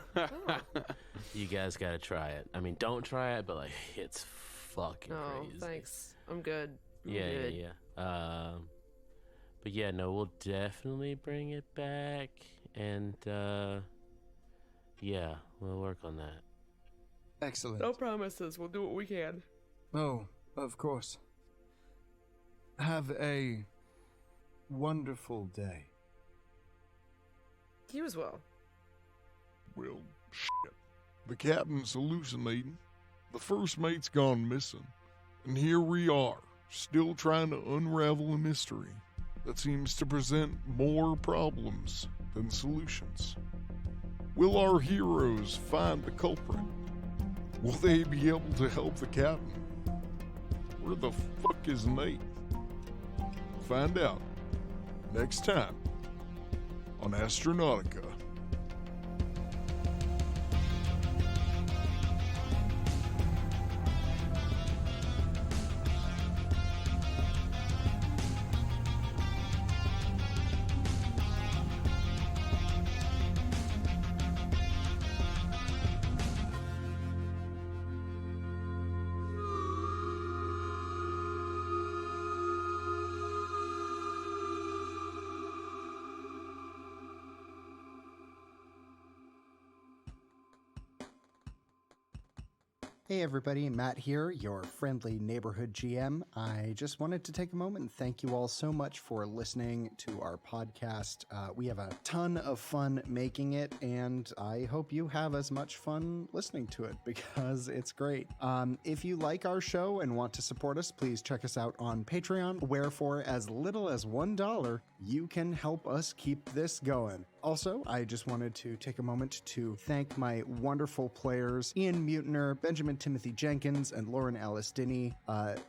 You guys gotta try it. I mean, don't try it, but like, it's fucking crazy. Thanks. I'm good. Yeah. But yeah, no, we'll definitely bring it back, and yeah, we'll work on that. Excellent. No promises. We'll do what we can. Oh, of course. Have a wonderful day. You as well. Well, shit. The captain's hallucinating. The first mate's gone missing. And here we are, still trying to unravel a mystery that seems to present more problems than solutions. Will our heroes find the culprit? Will they be able to help the captain? Where the fuck is Nate? Find out next time on Astronautica. Hey everybody, Matt here, your friendly neighborhood GM. I just wanted to take a moment and thank you all so much for listening to our podcast. We have a ton of fun making it, and I hope you have as much fun listening to it because it's great. If you like our show and want to support us, please check us out on Patreon, where for as little as $1, you can help us keep this going. Also, I just wanted to take a moment to thank my wonderful players, Ian Mutiner, Benjamin Timothy Jenkins, and Lauren Alice Dinney.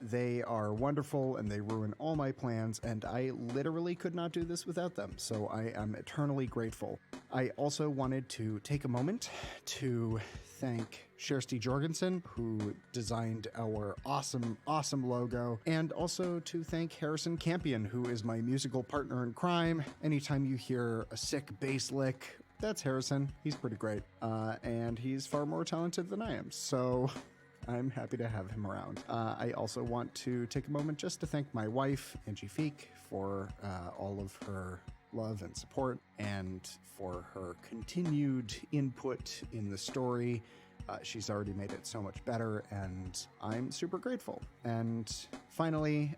They are wonderful and they ruin all my plans, and I literally could not do this without them, so I am eternally grateful. I also wanted to take a moment to thank Shersty Jorgensen, who designed our awesome logo, and also to thank Harrison Campion, who is my musical partner in crime. Anytime you hear a sick bass lick, that's Harrison. He's pretty great. And he's far more talented than I am. So I'm happy to have him around. I also want to take a moment just to thank my wife, Angie Feek, for all of her love and support and for her continued input in the story. She's already made it so much better, and I'm super grateful. And finally,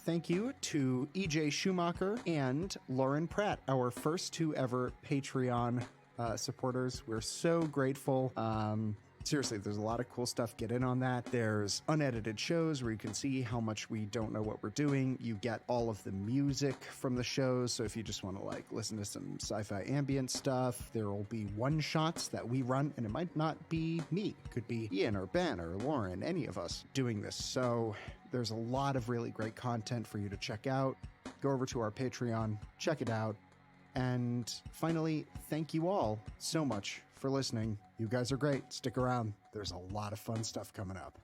thank you to EJ Schumacher and Lauren Pratt, our first 2 ever Patreon supporters. We're so grateful. Seriously, there's a lot of cool stuff. Get in on that. There's unedited shows where you can see how much we don't know what we're doing. You get all of the music from the shows. So if you just want to like listen to some sci-fi ambient stuff, there will be one-shots that we run, and it might not be me. It could be Ian or Ben or Lauren, any of us doing this. So there's a lot of really great content for you to check out. Go over to our Patreon, check it out. And finally, thank you all so much for listening. You guys are great. Stick around. There's a lot of fun stuff coming up.